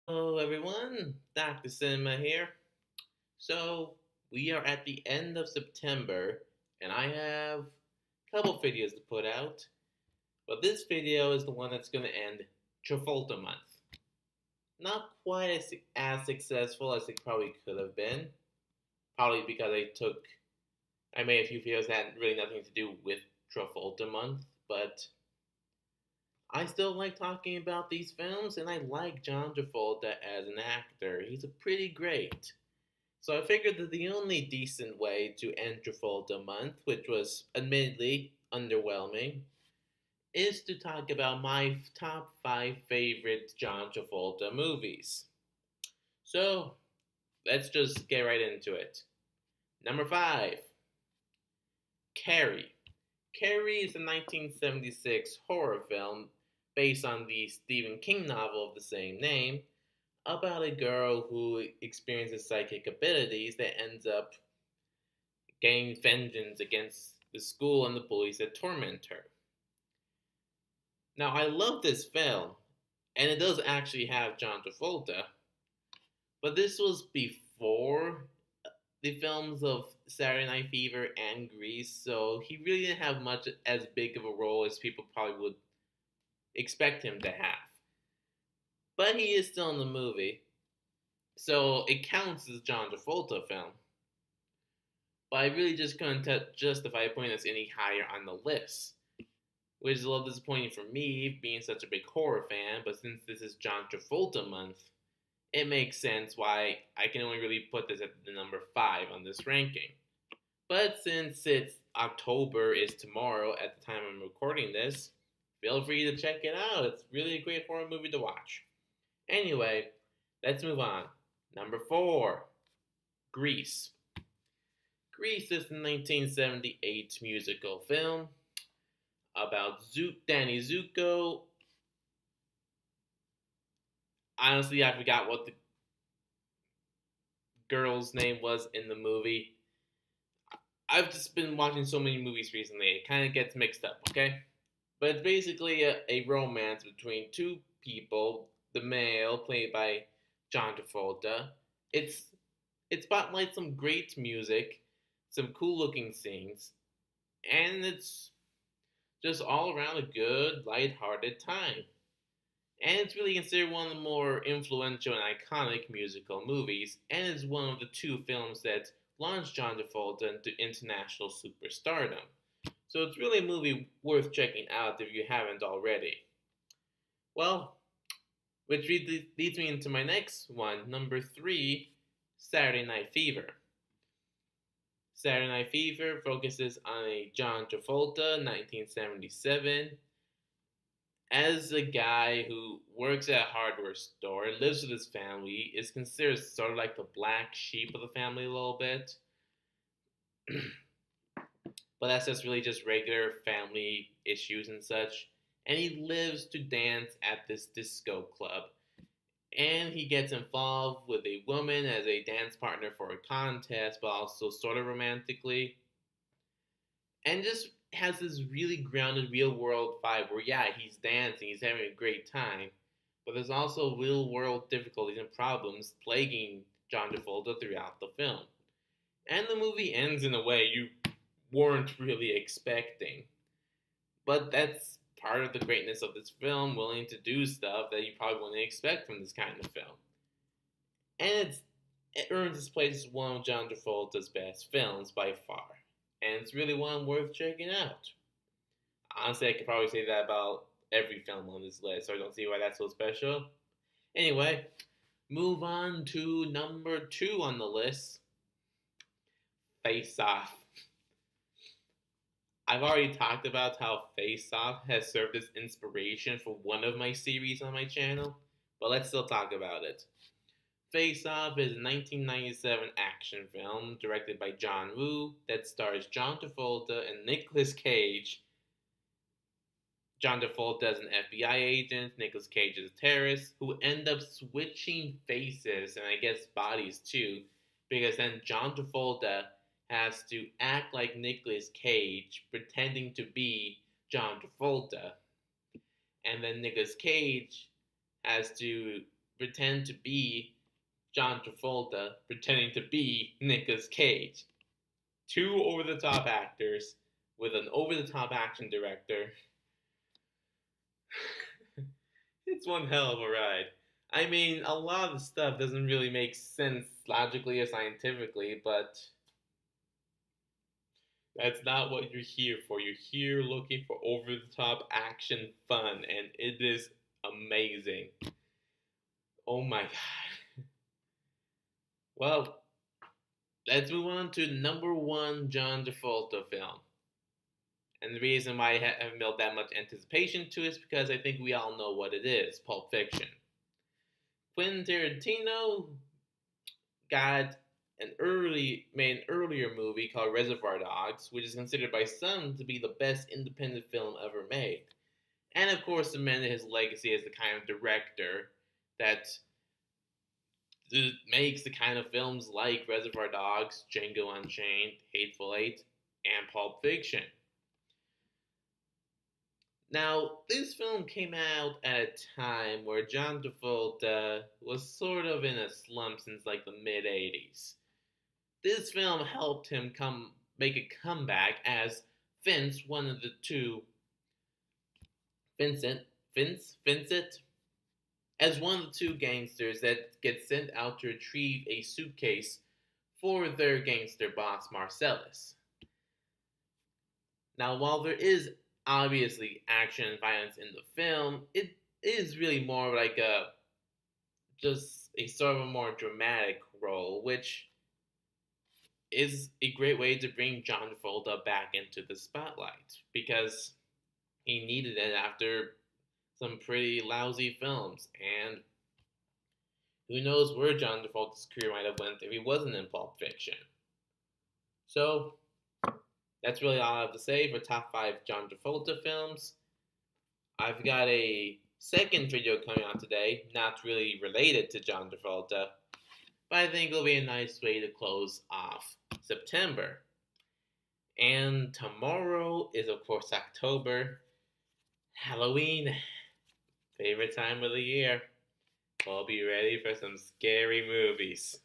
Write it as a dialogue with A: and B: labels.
A: Hello everyone, Dr. Cinema here. So, we are at the end of September, and I have a couple videos to put out. But this video is the one that's going to end Travolta Month. Not quite as successful as it probably could have been. Probably because I made a few videos that had really nothing to do with Travolta Month, but I still like talking about these films, and I like John Travolta as an actor. He's a pretty great. So I figured that the only decent way to end Travolta Month, which was admittedly underwhelming, is to talk about my top 5 favorite John Travolta movies. So let's just get right into it. Number 5, Carrie. Carrie is a 1976 horror film based on the Stephen King novel of the same name about a girl who experiences psychic abilities that ends up getting vengeance against the school and the bullies that torment her. Now, I love this film, and it does actually have John Travolta, but this was before the films of Saturday Night Fever and Grease, so he really didn't have much as big of a role as people probably would expect him to have. But he is still in the movie, so it counts as John Travolta film. But I really just couldn't justify putting this any higher on the list, which is a little disappointing for me, being such a big horror fan. But since this is John Travolta month, it makes sense why I can only really put this at the number 5 on this ranking. But since it's October is tomorrow at the time I'm recording this, feel free to check it out. It's really a great horror movie to watch. Anyway, let's move on. Number 4, Grease. Grease is a 1978 musical film about Danny Zuko. Honestly, I forgot what the girl's name was in the movie. I've just been watching so many movies recently, it kind of gets mixed up, okay? But it's basically a romance between two people. The male, played by John Travolta. It's it spotlights some great music, some cool looking scenes, and it's just all around a good, light-hearted time. And it's really considered one of the more influential and iconic musical movies, and is one of the 2 films that launched John Travolta into international superstardom. So it's really a movie worth checking out if you haven't already. Well, which leads me into my next one, number 3, Saturday Night Fever. Saturday Night Fever focuses on a John Travolta, 1977, as a guy who works at a hardware store, lives with his family, is considered sort of like the black sheep of the family a little bit. But that's just really just regular family issues and such. And he lives to dance at this disco club. And he gets involved with a woman as a dance partner for a contest, but also sort of romantically. And just has this really grounded real world vibe where, yeah, he's dancing, he's having a great time, but there's also real world difficulties and problems plaguing John Travolta throughout the film. And the movie ends in a way you weren't really expecting. But that's part of the greatness of this film, willing to do stuff that you probably wouldn't expect from this kind of film. And it earns its place as one of John Travolta's best films by far. And it's really one worth checking out. Honestly, I could probably say that about every film on this list, so I don't see why that's so special. Anyway, move on to number 2 on the list, Face Off. I've already talked about how Face Off has served as inspiration for one of my series on my channel, but let's still talk about it. Face Off is a 1997 action film directed by John Woo that stars John Travolta and Nicolas Cage. John Travolta as an FBI agent, Nicolas Cage as a terrorist, who end up switching faces and I guess bodies too, because then John Travolta has to act like Nicolas Cage, pretending to be John Travolta, and then Nicolas Cage has to pretend to be John Travolta pretending to be Nicolas Cage. Two over the top actors with an over the top action director. It's one hell of a ride. I mean, a lot of the stuff doesn't really make sense logically or scientifically, but that's not what you're here for. You're here looking for over the top action fun, and it is amazing. Oh my god. Well, let's move on to number one John Travolta film. And the reason why I haven't built that much anticipation to it is because I think we all know what it is: Pulp Fiction. Quentin Tarantino got made an earlier movie called Reservoir Dogs, which is considered by some to be the best independent film ever made. And of course cemented his legacy as the kind of director that makes the kind of films like Reservoir Dogs, Django Unchained, Hateful Eight, and Pulp Fiction. Now, this film came out at a time where John Travolta was sort of in a slump since like the mid 80s. This film helped him make a comeback as Vince, one of the two Vincent, as one of the two gangsters that gets sent out to retrieve a suitcase for their gangster boss Marcellus. Now, while there is obviously action and violence in the film, it is really more like just a sort of a more dramatic role, which is a great way to bring John Travolta back into the spotlight because he needed it after some pretty lousy films, and who knows where John Travolta's career might have went if he wasn't in Pulp Fiction. So that's really all I have to say for top 5 John Travolta films. I've got a second video coming out today, not really related to John Travolta, but I think it'll be a nice way to close off September. And tomorrow is, of course, October. Halloween. Favorite time of the year. We'll be ready for some scary movies.